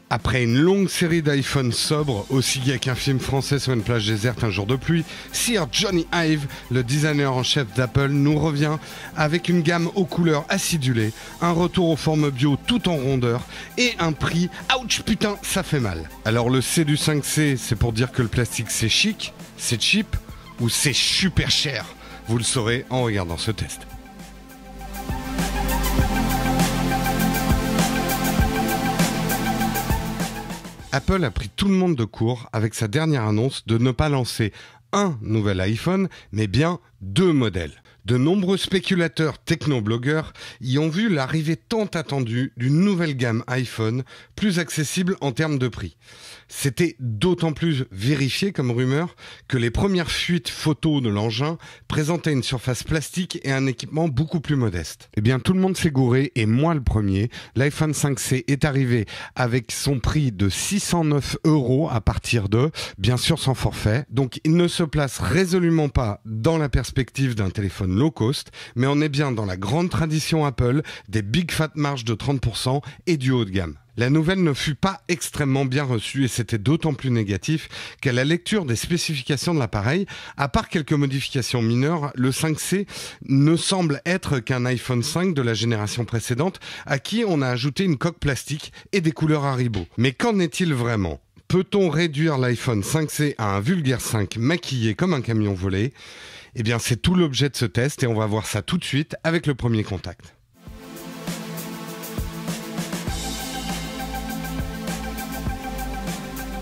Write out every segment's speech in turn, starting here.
Après une longue série d'iPhone sobres, aussi gai qu'un film français sur une plage déserte un jour de pluie, Sir Jony Ive, le designer en chef d'Apple, nous revient avec une gamme aux couleurs acidulées, un retour aux formes bio tout en rondeur et un prix « ouch putain, ça fait mal ». Alors le C du 5C, c'est pour dire que le plastique c'est chic, c'est cheap ou c'est super cher. Vous le saurez en regardant ce test. Apple a pris tout le monde de court avec sa dernière annonce de ne pas lancer un nouvel iPhone, mais bien 2 modèles. De nombreux spéculateurs technoblogueurs y ont vu l'arrivée tant attendue d'une nouvelle gamme iPhone, plus accessible en termes de prix. C'était d'autant plus vérifié comme rumeur que les premières fuites photos de l'engin présentaient une surface plastique et un équipement beaucoup plus modeste. Eh bien, tout le monde s'est gouré, et moi le premier. L'iPhone 5C est arrivé avec son prix de 609 € à partir de, bien sûr sans forfait. Donc, il ne se place résolument pas dans la perspective d'un téléphone low cost, mais on est bien dans la grande tradition Apple des big fat marges de 30% et du haut de gamme. La nouvelle ne fut pas extrêmement bien reçue et c'était d'autant plus négatif qu'à la lecture des spécifications de l'appareil, à part quelques modifications mineures, le 5C ne semble être qu'un iPhone 5 de la génération précédente à qui on a ajouté une coque plastique et des couleurs Haribo. Mais qu'en est-il vraiment ? Peut-on réduire l'iPhone 5C à un vulgaire 5 maquillé comme un camion volé ? Eh bien, c'est tout l'objet de ce test et on va voir ça tout de suite avec le premier contact.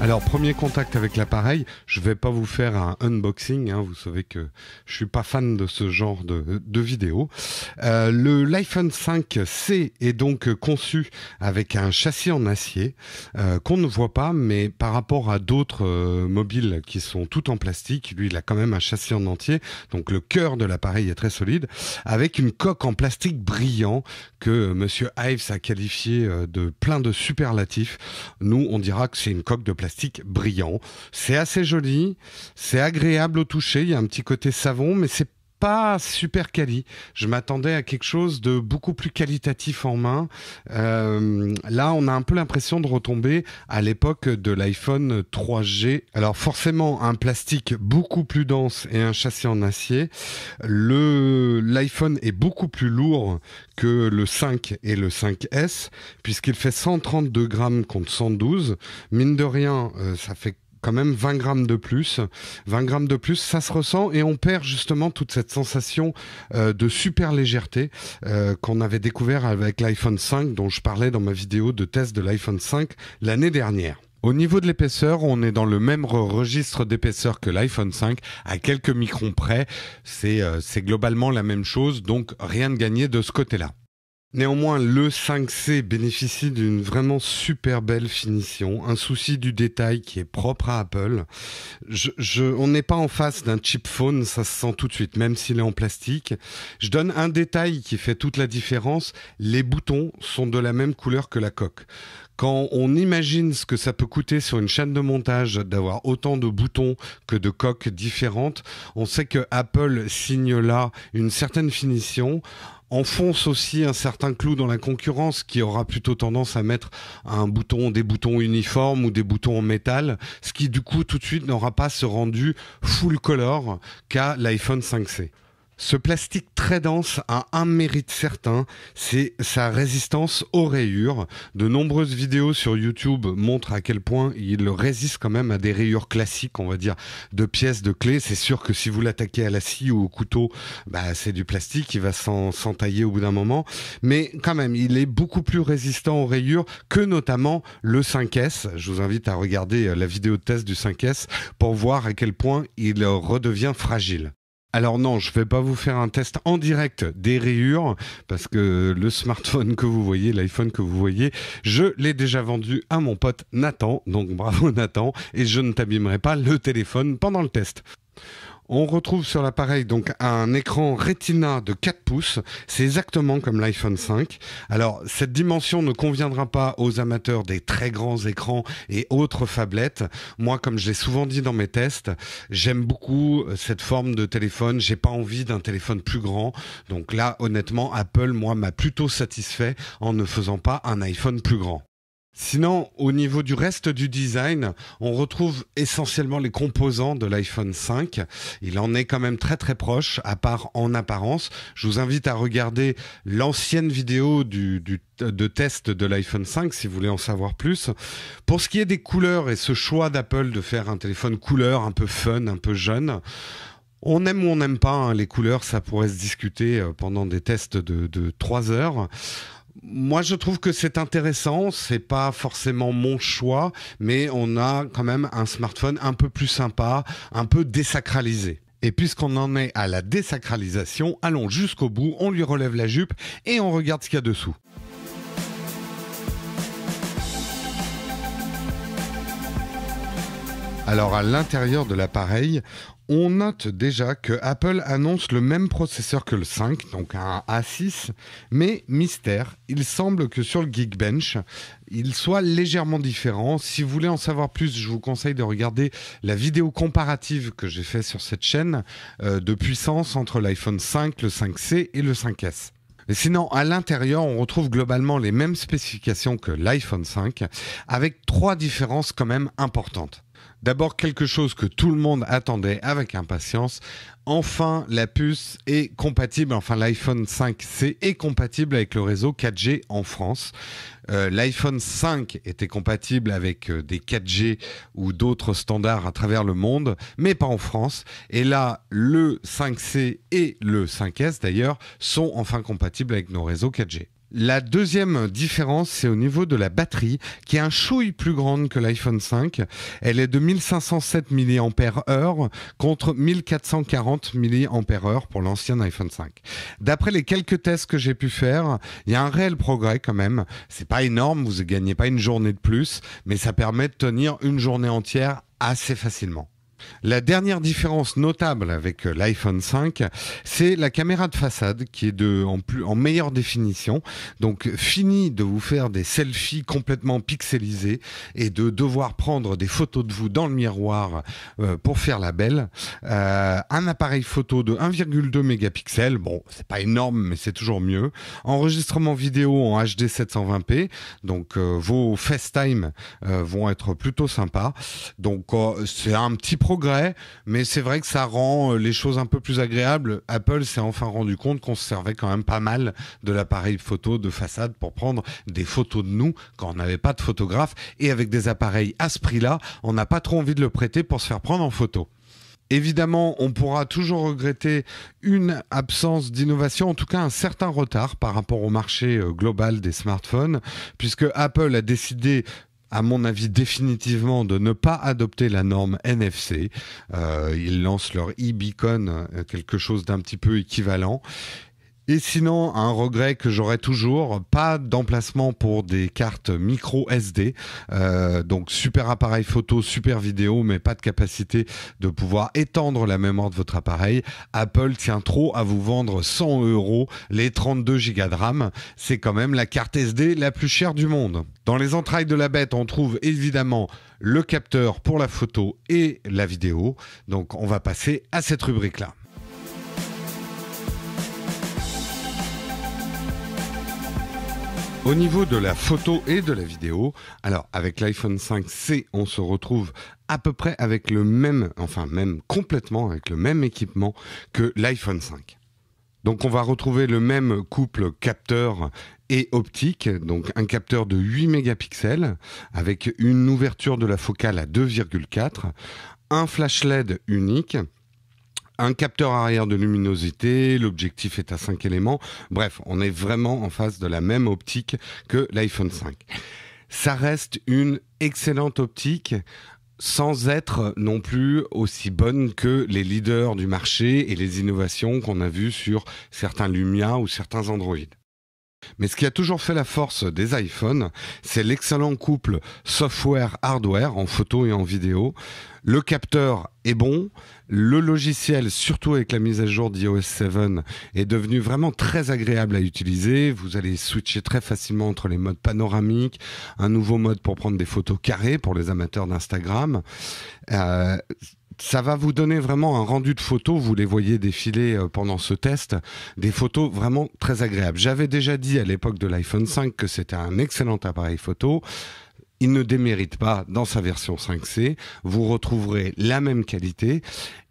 Alors, premier contact avec l'appareil, je vais pas vous faire un unboxing, vous savez que je suis pas fan de ce genre de vidéo. L'iPhone 5C est donc conçu avec un châssis en acier qu'on ne voit pas, mais par rapport à d'autres mobiles qui sont tout en plastique, lui il a quand même un châssis en entier, donc le cœur de l'appareil est très solide, avec une coque en plastique brillant que Monsieur Ives a qualifié de plein de superlatifs. Nous, on dira que c'est une coque de plastique brillant. C'est assez joli, c'est agréable au toucher, il y a un petit côté savon, mais c'est pas super quali. Je m'attendais à quelque chose de beaucoup plus qualitatif en main. Là, on a un peu l'impression de retomber à l'époque de l'iPhone 3G. Alors forcément, un plastique beaucoup plus dense et un châssis en acier. L'iPhone est beaucoup plus lourd que le 5 et le 5S, puisqu'il fait 132 grammes contre 112. Mine de rien, ça fait quand même 20 grammes de plus. 20 grammes de plus, ça se ressent et on perd justement toute cette sensation de super légèreté qu'on avait découvert avec l'iPhone 5 dont je parlais dans ma vidéo de test de l'iPhone 5 l'année dernière. Au niveau de l'épaisseur, on est dans le même registre d'épaisseur que l'iPhone 5, à quelques microns près. C'est globalement la même chose, donc rien de gagné de ce côté-là. Néanmoins, le 5C bénéficie d'une vraiment super belle finition, un souci du détail qui est propre à Apple. On n'est pas en face d'un cheap phone, ça se sent tout de suite, même s'il est en plastique. Je donne un détail qui fait toute la différence, les boutons sont de la même couleur que la coque. Quand on imagine ce que ça peut coûter sur une chaîne de montage d'avoir autant de boutons que de coques différentes, on sait que Apple signe là une certaine finition, enfonce aussi un certain clou dans la concurrence qui aura plutôt tendance à mettre des boutons uniformes ou des boutons en métal, ce qui du coup tout de suite n'aura pas ce rendu full color qu'a l'iPhone 5C. Ce plastique très dense a un mérite certain, c'est sa résistance aux rayures. De nombreuses vidéos sur YouTube montrent à quel point il résiste quand même à des rayures classiques, on va dire, de pièces, de clés. C'est sûr que si vous l'attaquez à la scie ou au couteau, c'est du plastique, il va s'entailler au bout d'un moment. Mais quand même, il est beaucoup plus résistant aux rayures que notamment le 5S. Je vous invite à regarder la vidéo de test du 5S pour voir à quel point il redevient fragile. Alors non, je ne vais pas vous faire un test en direct des rayures parce que le smartphone que vous voyez, l'iPhone que vous voyez, je l'ai déjà vendu à mon pote Nathan, donc bravo Nathan, et je ne t'abîmerai pas le téléphone pendant le test. On retrouve sur l'appareil donc un écran Retina de 4 pouces, c'est exactement comme l'iPhone 5. Alors cette dimension ne conviendra pas aux amateurs des très grands écrans et autres phablettes. Moi, comme je l'ai souvent dit dans mes tests, j'aime beaucoup cette forme de téléphone, j'ai pas envie d'un téléphone plus grand. Donc là, honnêtement, Apple, moi, m'a plutôt satisfait en ne faisant pas un iPhone plus grand. Sinon, au niveau du reste du design, on retrouve essentiellement les composants de l'iPhone 5. Il en est quand même très très proche, à part en apparence. Je vous invite à regarder l'ancienne vidéo de test de l'iPhone 5 si vous voulez en savoir plus. Pour ce qui est des couleurs et ce choix d'Apple de faire un téléphone couleur un peu fun, un peu jeune, on aime ou on n'aime pas, hein, les couleurs, ça pourrait se discuter pendant des tests de 3 heures. Moi, je trouve que c'est intéressant. C'est pas forcément mon choix, mais on a quand même un smartphone un peu plus sympa, un peu désacralisé. Et puisqu'on en est à la désacralisation, allons jusqu'au bout, on lui relève la jupe et on regarde ce qu'il y a dessous. Alors, à l'intérieur de l'appareil, on note déjà que Apple annonce le même processeur que le 5, donc un A6, mais mystère, il semble que sur le Geekbench, il soit légèrement différent. Si vous voulez en savoir plus, je vous conseille de regarder la vidéo comparative que j'ai faite sur cette chaîne de puissance entre l'iPhone 5, le 5C et le 5S. Et sinon, à l'intérieur, on retrouve globalement les mêmes spécifications que l'iPhone 5, avec 3 différences quand même importantes. D'abord, quelque chose que tout le monde attendait avec impatience. Enfin, la puce est compatible, enfin l'iPhone 5C est compatible avec le réseau 4G en France. L'iPhone 5 était compatible avec des 4G ou d'autres standards à travers le monde, mais pas en France. Et là, le 5C et le 5S d'ailleurs sont enfin compatibles avec nos réseaux 4G. La deuxième différence, c'est au niveau de la batterie, qui est un chouille plus grande que l'iPhone 5. Elle est de 1507 mAh contre 1440 mAh pour l'ancien iPhone 5. D'après les quelques tests que j'ai pu faire, il y a un réel progrès quand même. C'est pas énorme, vous ne gagnez pas une journée de plus, mais ça permet de tenir une journée entière assez facilement. La dernière différence notable avec l'iPhone 5, c'est la caméra de façade qui est en meilleure définition. Donc, fini de vous faire des selfies complètement pixelisés et de devoir prendre des photos de vous dans le miroir pour faire la belle. Un appareil photo de 1,2 mégapixels, bon, c'est pas énorme, mais c'est toujours mieux. Enregistrement vidéo en HD 720p, donc vos FaceTime vont être plutôt sympas. Donc, c'est un petit progrès, mais c'est vrai que ça rend les choses un peu plus agréables. Apple s'est enfin rendu compte qu'on se servait quand même pas mal de l'appareil photo de façade pour prendre des photos de nous quand on n'avait pas de photographe. Et avec des appareils à ce prix-là, on n'a pas trop envie de le prêter pour se faire prendre en photo. Évidemment, on pourra toujours regretter une absence d'innovation, en tout cas un certain retard par rapport au marché global des smartphones, puisque Apple a décidé, à mon avis définitivement, de ne pas adopter la norme NFC. Ils lancent leur e-beacon, quelque chose d'un petit peu équivalent. Et sinon, un regret que j'aurais toujours, pas d'emplacement pour des cartes micro SD, donc super appareil photo, super vidéo, mais pas de capacité de pouvoir étendre la mémoire de votre appareil. Apple tient trop à vous vendre 100 € les 32 Go de RAM. C'est quand même la carte SD la plus chère du monde. Dans les entrailles de la bête, on trouve évidemment le capteur pour la photo et la vidéo. Donc on va passer à cette rubrique-là. Au niveau de la photo et de la vidéo, alors avec l'iPhone 5C, on se retrouve à peu près avec le même, enfin même complètement avec le même équipement que l'iPhone 5. Donc on va retrouver le même couple capteur et optique, donc un capteur de 8 mégapixels avec une ouverture de la focale à 2,4, un flash LED unique, un capteur arrière de luminosité, l'objectif est à 5 éléments. Bref, on est vraiment en face de la même optique que l'iPhone 5. Ça reste une excellente optique, sans être non plus aussi bonne que les leaders du marché et les innovations qu'on a vues sur certains Lumia ou certains Android. Mais ce qui a toujours fait la force des iPhones, c'est l'excellent couple software-hardware en photo et en vidéo. Le capteur est bon, le logiciel, surtout avec la mise à jour d'iOS 7, est devenu vraiment très agréable à utiliser. Vous allez switcher très facilement entre les modes panoramiques, un nouveau mode pour prendre des photos carrées pour les amateurs d'Instagram. Ça va vous donner vraiment un rendu de photos, vous les voyez défiler pendant ce test, des photos vraiment très agréables. J'avais déjà dit à l'époque de l'iPhone 5 que c'était un excellent appareil photo. il ne démérite pas dans sa version 5C. Vous retrouverez la même qualité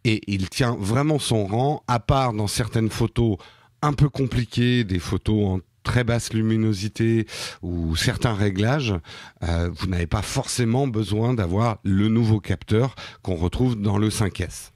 et il tient vraiment son rang, à part dans certaines photos un peu compliquées, des photos en très basse luminosité ou certains réglages, vous n'avez pas forcément besoin d'avoir le nouveau capteur qu'on retrouve dans le 5S.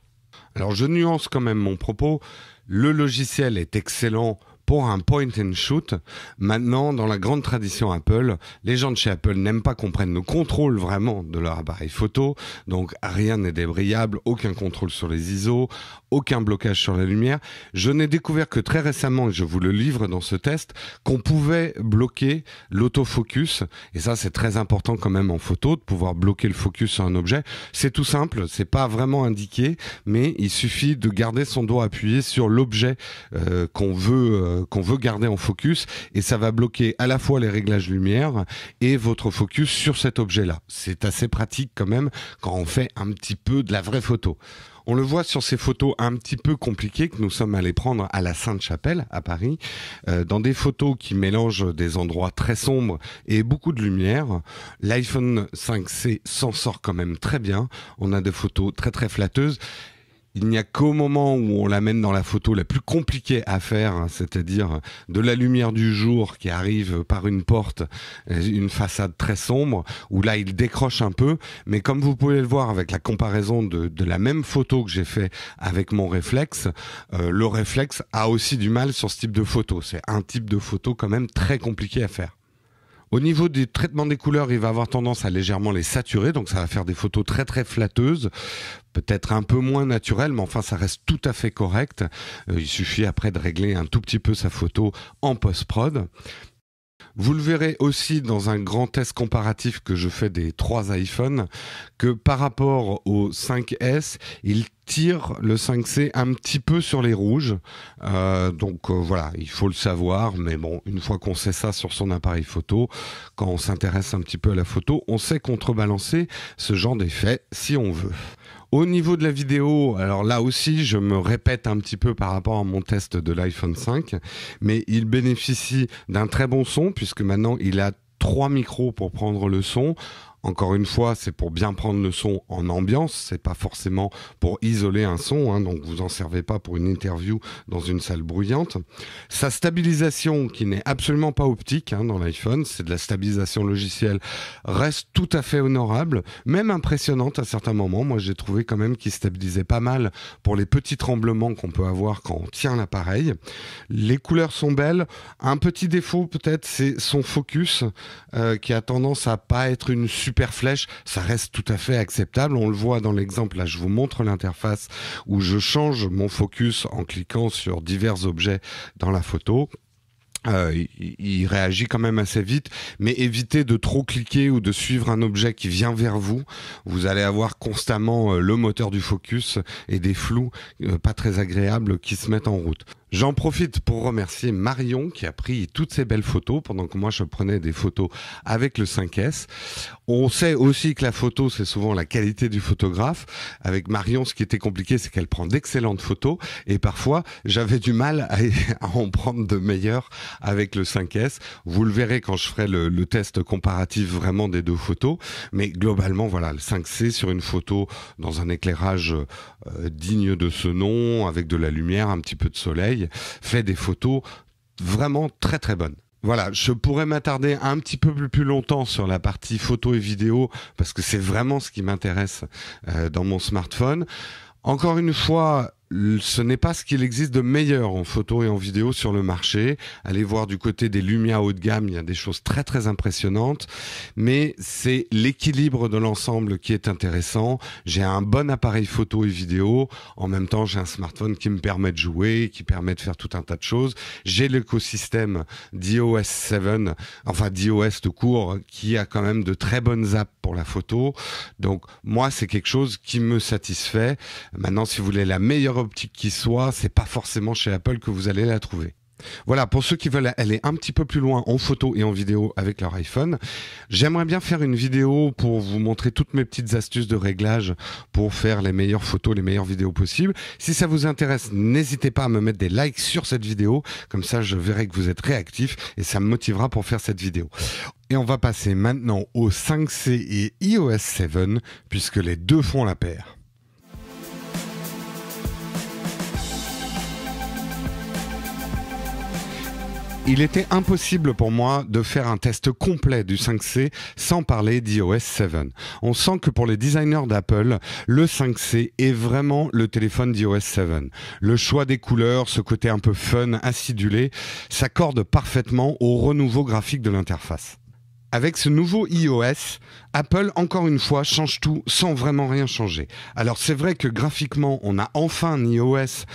Alors je nuance quand même mon propos, le logiciel est excellent pour un point and shoot. Maintenant, dans la grande tradition Apple, les gens de chez Apple n'aiment pas qu'on prenne le contrôle vraiment de leur appareil photo. Donc, rien n'est débrayable, aucun contrôle sur les ISO, aucun blocage sur la lumière. Je n'ai découvert que très récemment, et je vous le livre dans ce test, qu'on pouvait bloquer l'autofocus. Et ça, c'est très important quand même en photo, de pouvoir bloquer le focus sur un objet. C'est tout simple, c'est pas vraiment indiqué, mais il suffit de garder son doigt appuyé sur l'objet qu'on veut garder en focus et ça va bloquer à la fois les réglages lumière et votre focus sur cet objet-là. C'est assez pratique quand même quand on fait un petit peu de la vraie photo. On le voit sur ces photos un petit peu compliquées que nous sommes allés prendre à la Sainte-Chapelle, à Paris, dans des photos qui mélangent des endroits très sombres et beaucoup de lumière. L'iPhone 5C s'en sort quand même très bien. On a des photos très très flatteuses. Il n'y a qu'au moment où on l'amène dans la photo la plus compliquée à faire, hein, c'est-à-dire de la lumière du jour qui arrive par une porte, une façade très sombre, où là il décroche un peu. Mais comme vous pouvez le voir avec la comparaison de la même photo que j'ai fait avec mon réflexe, le réflexe a aussi du mal sur ce type de photo. C'est un type de photo quand même très compliqué à faire. Au niveau du traitement des couleurs, il va avoir tendance à légèrement les saturer, donc ça va faire des photos très très flatteuses, peut-être un peu moins naturelles, mais enfin ça reste tout à fait correct. Il suffit après de régler un tout petit peu sa photo en post-prod. Vous le verrez aussi dans un grand test comparatif que je fais des 3 iPhones, que par rapport au 5S, il tire le 5C un petit peu sur les rouges. Voilà, il faut le savoir, mais bon, une fois qu'on sait ça sur son appareil photo, quand on s'intéresse un petit peu à la photo, on sait contrebalancer ce genre d'effet si on veut. Au niveau de la vidéo, alors là aussi, je me répète un petit peu par rapport à mon test de l'iPhone 5, mais il bénéficie d'un très bon son puisque maintenant il a 3 micros pour prendre le son. Encore une fois, c'est pour bien prendre le son en ambiance, c'est pas forcément pour isoler un son, hein, donc vous en servez pas pour une interview dans une salle bruyante. Sa stabilisation, qui n'est absolument pas optique hein, dans l'iPhone, c'est de la stabilisation logicielle, reste tout à fait honorable, même impressionnante à certains moments. Moi, j'ai trouvé quand même qu'il stabilisait pas mal pour les petits tremblements qu'on peut avoir quand on tient l'appareil. Les couleurs sont belles. Un petit défaut peut-être, c'est son focus, qui a tendance à pas être une super flèche, ça reste tout à fait acceptable. On le voit dans l'exemple, là je vous montre l'interface où je change mon focus en cliquant sur divers objets dans la photo. Il réagit quand même assez vite, mais évitez de trop cliquer ou de suivre un objet qui vient vers vous. Vous allez avoir constamment le moteur du focus et des flous pas très agréables qui se mettent en route. J'en profite pour remercier Marion qui a pris toutes ces belles photos pendant que moi je prenais des photos avec le 5S. On sait aussi que la photo c'est souvent la qualité du photographe. Avec Marion, ce qui était compliqué, c'est qu'elle prend d'excellentes photos et parfois j'avais du mal à en prendre de meilleures avec le 5S. Vous le verrez quand je ferai le test comparatif vraiment des deux photos. Mais globalement, voilà, le 5C sur une photo dans un éclairage digne de ce nom, avec de la lumière, un petit peu de soleil, fait des photos vraiment très très bonnes. Voilà, je pourrais m'attarder un petit peu plus longtemps sur la partie photo et vidéo parce que c'est vraiment ce qui m'intéresse dans mon smartphone. Encore une fois, ce n'est pas ce qu'il existe de meilleur en photo et en vidéo sur le marché. Allez voir du côté des Lumia haut de gamme, il y a des choses très très impressionnantes, mais c'est l'équilibre de l'ensemble qui est intéressant. J'ai un bon appareil photo et vidéo, en même temps j'ai un smartphone qui me permet de jouer, qui permet de faire tout un tas de choses. J'ai l'écosystème d'iOS 7, enfin d'iOS tout court, qui a quand même de très bonnes apps pour la photo. Donc moi c'est quelque chose qui me satisfait. Maintenant si vous voulez la meilleure optique qui soit, c'est pas forcément chez Apple que vous allez la trouver. Voilà, pour ceux qui veulent aller un petit peu plus loin en photo et en vidéo avec leur iPhone, j'aimerais bien faire une vidéo pour vous montrer toutes mes petites astuces de réglage pour faire les meilleures photos, les meilleures vidéos possibles. Si ça vous intéresse, n'hésitez pas à me mettre des likes sur cette vidéo, comme ça je verrai que vous êtes réactifs et ça me motivera pour faire cette vidéo. Et on va passer maintenant au 5C et iOS 7, puisque les deux font la paire. Il était impossible pour moi de faire un test complet du 5C sans parler d'iOS 7. On sent que pour les designers d'Apple, le 5C est vraiment le téléphone d'iOS 7. Le choix des couleurs, ce côté un peu fun, acidulé, s'accorde parfaitement au renouveau graphique de l'interface. Avec ce nouveau iOS, Apple, encore une fois, change tout sans vraiment rien changer. Alors c'est vrai que graphiquement, on a enfin un iOS,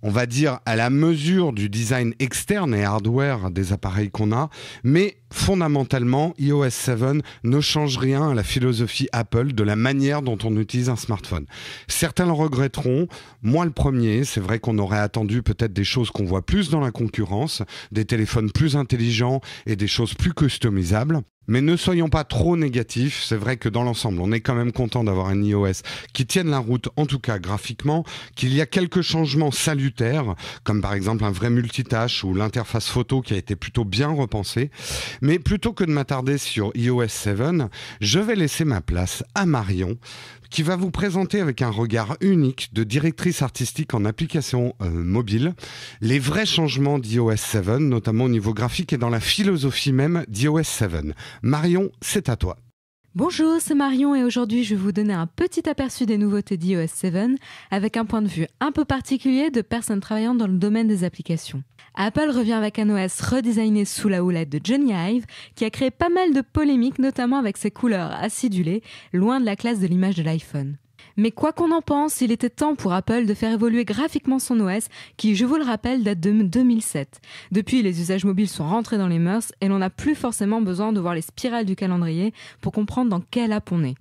on va dire, à la mesure du design externe et hardware des appareils qu'on a, mais fondamentalement, iOS 7 ne change rien à la philosophie Apple de la manière dont on utilise un smartphone. Certains le regretteront, moi le premier, c'est vrai qu'on aurait attendu peut-être des choses qu'on voit plus dans la concurrence, des téléphones plus intelligents et des choses plus customisables. Mais ne soyons pas trop négatifs, c'est vrai que dans l'ensemble, on est quand même content d'avoir un iOS qui tienne la route, en tout cas graphiquement, qu'il y a quelques changements salutaires, comme par exemple un vrai multitâche ou l'interface photo qui a été plutôt bien repensée. Mais plutôt que de m'attarder sur iOS 7, je vais laisser ma place à Marion, qui va vous présenter avec un regard unique de directrice artistique en application mobile les vrais changements d'iOS 7, notamment au niveau graphique et dans la philosophie même d'iOS 7. Marion, c'est à toi. Bonjour, c'est Marion et aujourd'hui je vais vous donner un petit aperçu des nouveautés d'iOS 7 avec un point de vue un peu particulier de personnes travaillant dans le domaine des applications. Apple revient avec un OS redesigné sous la houlette de Johnny Ive qui a créé pas mal de polémiques, notamment avec ses couleurs acidulées, loin de la classe de l'image de l'iPhone. Mais quoi qu'on en pense, il était temps pour Apple de faire évoluer graphiquement son OS qui, je vous le rappelle, date de 2007. Depuis, les usages mobiles sont rentrés dans les mœurs et l'on n'a plus forcément besoin de voir les spirales du calendrier pour comprendre dans quelle app on est.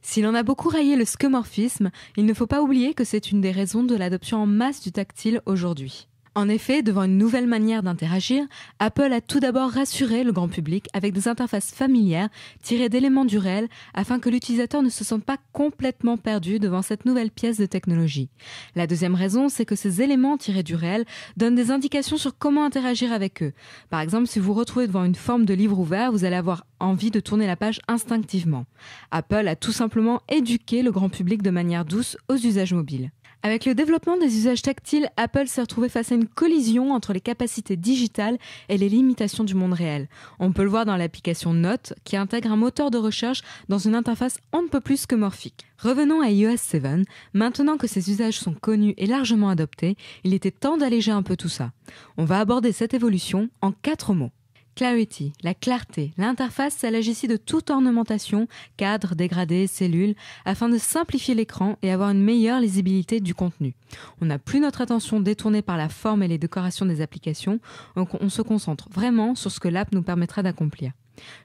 Si l'on a beaucoup raillé le skeuomorphisme, il ne faut pas oublier que c'est une des raisons de l'adoption en masse du tactile aujourd'hui. En effet, devant une nouvelle manière d'interagir, Apple a tout d'abord rassuré le grand public avec des interfaces familières tirées d'éléments du réel afin que l'utilisateur ne se sente pas complètement perdu devant cette nouvelle pièce de technologie. La deuxième raison, c'est que ces éléments tirés du réel donnent des indications sur comment interagir avec eux. Par exemple, si vous vous retrouvez devant une forme de livre ouvert, vous allez avoir envie de tourner la page instinctivement. Apple a tout simplement éduqué le grand public de manière douce aux usages mobiles. Avec le développement des usages tactiles, Apple s'est retrouvé face à une collision entre les capacités digitales et les limitations du monde réel. On peut le voir dans l'application Notes, qui intègre un moteur de recherche dans une interface on ne peut plus skeuomorphique. Revenons à iOS 7. Maintenant que ces usages sont connus et largement adoptés, il était temps d'alléger un peu tout ça. On va aborder cette évolution en 4 mots. Clarity, la clarté. L'interface s'allège ici de toute ornementation, cadre, dégradé, cellules, afin de simplifier l'écran et avoir une meilleure lisibilité du contenu. On n'a plus notre attention détournée par la forme et les décorations des applications, donc on se concentre vraiment sur ce que l'app nous permettra d'accomplir.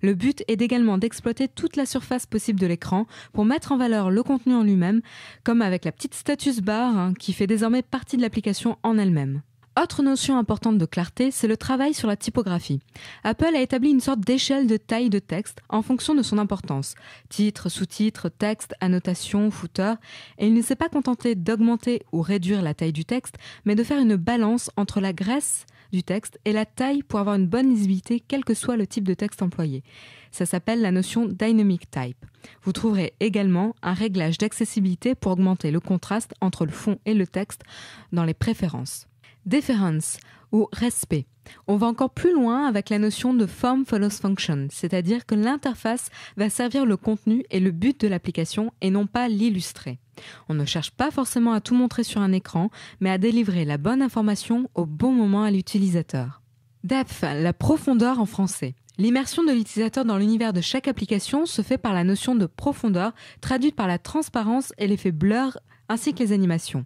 Le but est également d'exploiter toute la surface possible de l'écran pour mettre en valeur le contenu en lui-même, comme avec la petite status bar qui fait désormais partie de l'application en elle-même. Autre notion importante de clarté, c'est le travail sur la typographie. Apple a établi une sorte d'échelle de taille de texte en fonction de son importance. Titre, sous-titre, texte, annotation, footer. Et il ne s'est pas contenté d'augmenter ou réduire la taille du texte, mais de faire une balance entre la graisse du texte et la taille pour avoir une bonne lisibilité quel que soit le type de texte employé. Ça s'appelle la notion Dynamic Type. Vous trouverez également un réglage d'accessibilité pour augmenter le contraste entre le fond et le texte dans les préférences. Deference ou respect. On va encore plus loin avec la notion de Form Follows Function, c'est-à-dire que l'interface va servir le contenu et le but de l'application et non pas l'illustrer. On ne cherche pas forcément à tout montrer sur un écran, mais à délivrer la bonne information au bon moment à l'utilisateur. Depth, la profondeur en français. L'immersion de l'utilisateur dans l'univers de chaque application se fait par la notion de profondeur, traduite par la transparence et l'effet blur, ainsi que les animations.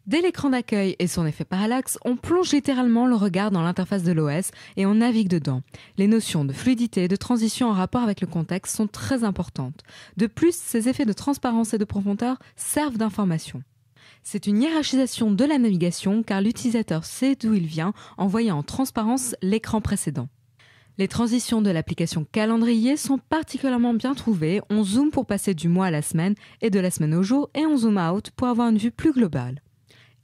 Dès l'écran d'accueil et son effet parallaxe, on plonge littéralement le regard dans l'interface de l'OS et on navigue dedans. Les notions de fluidité et de transition en rapport avec le contexte sont très importantes. De plus, ces effets de transparence et de profondeur servent d'information. C'est une hiérarchisation de la navigation car l'utilisateur sait d'où il vient en voyant en transparence l'écran précédent. Les transitions de l'application Calendrier sont particulièrement bien trouvées. On zoome pour passer du mois à la semaine et de la semaine au jour et on zoom out pour avoir une vue plus globale.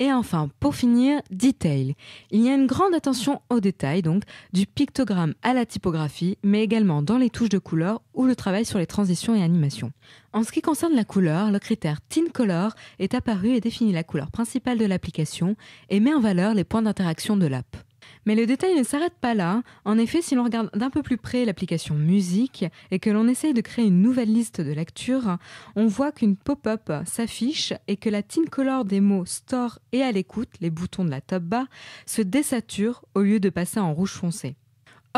Et enfin, pour finir, Detail. Il y a une grande attention aux détails, donc, du pictogramme à la typographie, mais également dans les touches de couleur ou le travail sur les transitions et animations. En ce qui concerne la couleur, le critère Tint Color est apparu et définit la couleur principale de l'application et met en valeur les points d'interaction de l'app. Mais le détail ne s'arrête pas là. En effet, si l'on regarde d'un peu plus près l'application musique et que l'on essaye de créer une nouvelle liste de lecture, on voit qu'une pop-up s'affiche et que la tint color des mots store et à l'écoute, les boutons de la top bar, se désature au lieu de passer en rouge foncé.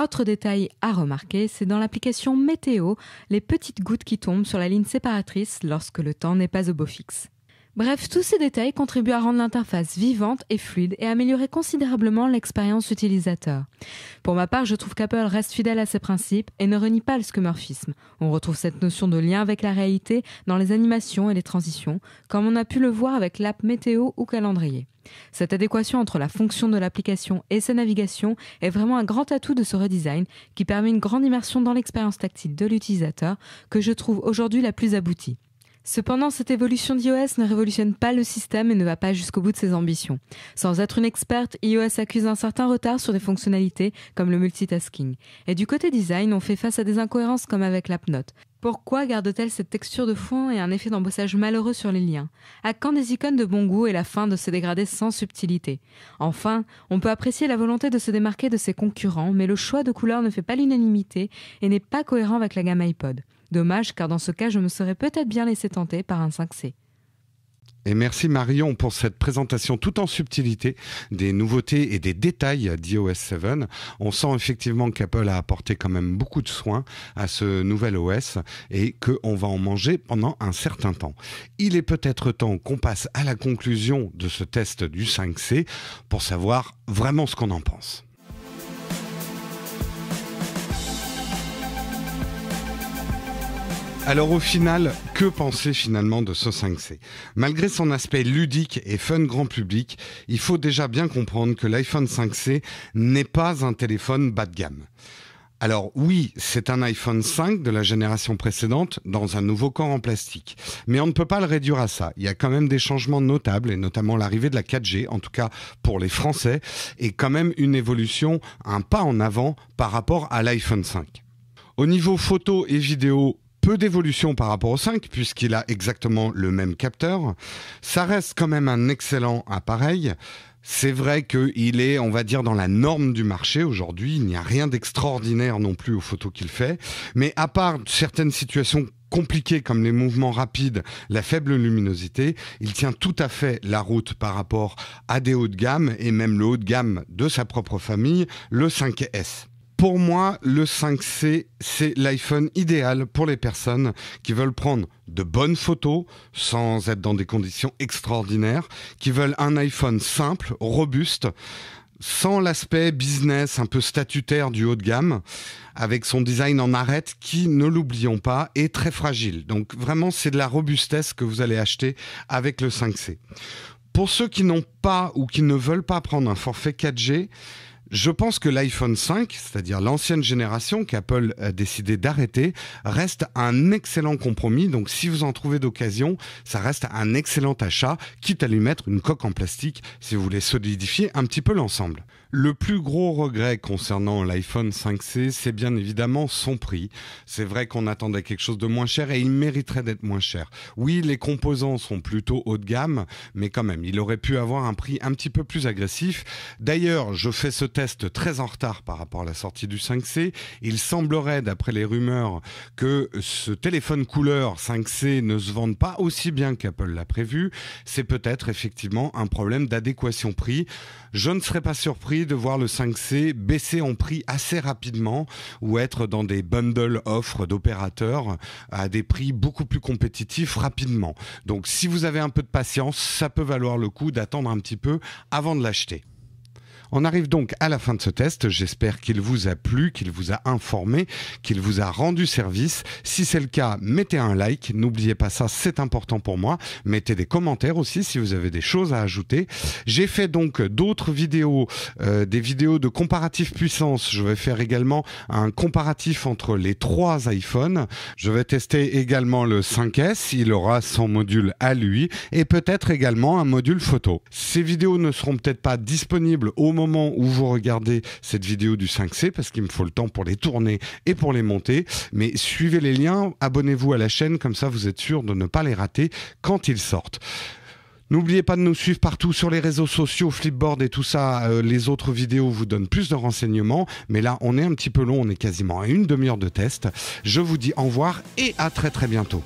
Autre détail à remarquer, c'est dans l'application météo, les petites gouttes qui tombent sur la ligne séparatrice lorsque le temps n'est pas au beau fixe. Bref, tous ces détails contribuent à rendre l'interface vivante et fluide et à améliorer considérablement l'expérience utilisateur. Pour ma part, je trouve qu'Apple reste fidèle à ses principes et ne renie pas le scumorphisme. On retrouve cette notion de lien avec la réalité dans les animations et les transitions, comme on a pu le voir avec l'app météo ou calendrier. Cette adéquation entre la fonction de l'application et sa navigation est vraiment un grand atout de ce redesign qui permet une grande immersion dans l'expérience tactile de l'utilisateur que je trouve aujourd'hui la plus aboutie. Cependant, cette évolution d'iOS ne révolutionne pas le système et ne va pas jusqu'au bout de ses ambitions. Sans être une experte, iOS accuse un certain retard sur des fonctionnalités comme le multitasking. Et du côté design, on fait face à des incohérences comme avec l'App Note. Pourquoi garde-t-elle cette texture de fond et un effet d'embossage malheureux sur les liens ? À quand des icônes de bon goût et la fin de se dégrader sans subtilité ? Enfin, on peut apprécier la volonté de se démarquer de ses concurrents, mais le choix de couleurs ne fait pas l'unanimité et n'est pas cohérent avec la gamme iPod. Dommage, car dans ce cas, je me serais peut-être bien laissé tenter par un 5C. Et merci Marion pour cette présentation tout en subtilité des nouveautés et des détails d'iOS 7. On sent effectivement qu'Apple a apporté quand même beaucoup de soins à ce nouvel OS et qu'on va en manger pendant un certain temps. Il est peut-être temps qu'on passe à la conclusion de ce test du 5C pour savoir vraiment ce qu'on en pense. Alors au final, que penser finalement de ce 5C ? Malgré son aspect ludique et fun grand public, il faut déjà bien comprendre que l'iPhone 5C n'est pas un téléphone bas de gamme. Alors oui, c'est un iPhone 5 de la génération précédente dans un nouveau corps en plastique. Mais on ne peut pas le réduire à ça. Il y a quand même des changements notables, et notamment l'arrivée de la 4G, en tout cas pour les Français, et quand même une évolution, un pas en avant par rapport à l'iPhone 5. Au niveau photo et vidéo, peu d'évolution par rapport au 5, puisqu'il a exactement le même capteur. Ça reste quand même un excellent appareil. C'est vrai qu'il est, on va dire, dans la norme du marché aujourd'hui. Il n'y a rien d'extraordinaire non plus aux photos qu'il fait. Mais à part certaines situations compliquées comme les mouvements rapides, la faible luminosité, il tient tout à fait la route par rapport à des hauts de gamme et même le haut de gamme de sa propre famille, le 5S. Pour moi, le 5C, c'est l'iPhone idéal pour les personnes qui veulent prendre de bonnes photos sans être dans des conditions extraordinaires, qui veulent un iPhone simple, robuste, sans l'aspect business un peu statutaire du haut de gamme, avec son design en arête qui, ne l'oublions pas, est très fragile. Donc vraiment, c'est de la robustesse que vous allez acheter avec le 5C. Pour ceux qui n'ont pas ou qui ne veulent pas prendre un forfait 4G, je pense que l'iPhone 5, c'est-à-dire l'ancienne génération qu'Apple a décidé d'arrêter, reste un excellent compromis. Donc si vous en trouvez d'occasion, ça reste un excellent achat, quitte à lui mettre une coque en plastique si vous voulez solidifier un petit peu l'ensemble. Le plus gros regret concernant l'iPhone 5C, c'est bien évidemment son prix. C'est vrai qu'on attendait quelque chose de moins cher et il mériterait d'être moins cher. Oui, les composants sont plutôt haut de gamme, mais quand même, il aurait pu avoir un prix un petit peu plus agressif. D'ailleurs, je fais ce test très en retard par rapport à la sortie du 5C. Il semblerait, d'après les rumeurs, que ce téléphone couleur 5C ne se vende pas aussi bien qu'Apple l'a prévu. C'est peut-être effectivement un problème d'adéquation prix. Je ne serais pas surpris de voir le 5C baisser en prix assez rapidement ou être dans des bundles offres d'opérateurs à des prix beaucoup plus compétitifs rapidement. Donc si vous avez un peu de patience, ça peut valoir le coup d'attendre un petit peu avant de l'acheter. On arrive donc à la fin de ce test. J'espère qu'il vous a plu, qu'il vous a informé, qu'il vous a rendu service. Si c'est le cas, mettez un like. N'oubliez pas ça, c'est important pour moi. Mettez des commentaires aussi si vous avez des choses à ajouter. J'ai fait donc d'autres vidéos, des vidéos de comparatif puissance. Je vais faire également un comparatif entre les 3 iPhones. Je vais tester également le 5S. Il aura son module à lui et peut-être également un module photo. Ces vidéos ne seront peut-être pas disponibles au moment où vous regardez cette vidéo du 5C parce qu'il me faut le temps pour les tourner et pour les monter, mais suivez les liens, abonnez-vous à la chaîne, comme ça vous êtes sûr de ne pas les rater quand ils sortent. N'oubliez pas de nous suivre partout sur les réseaux sociaux, Flipboard et tout ça. Les autres vidéos vous donnent plus de renseignements, mais là on est un petit peu long, on est quasiment à 1 demi-heure de test. Je vous dis au revoir et à très très bientôt.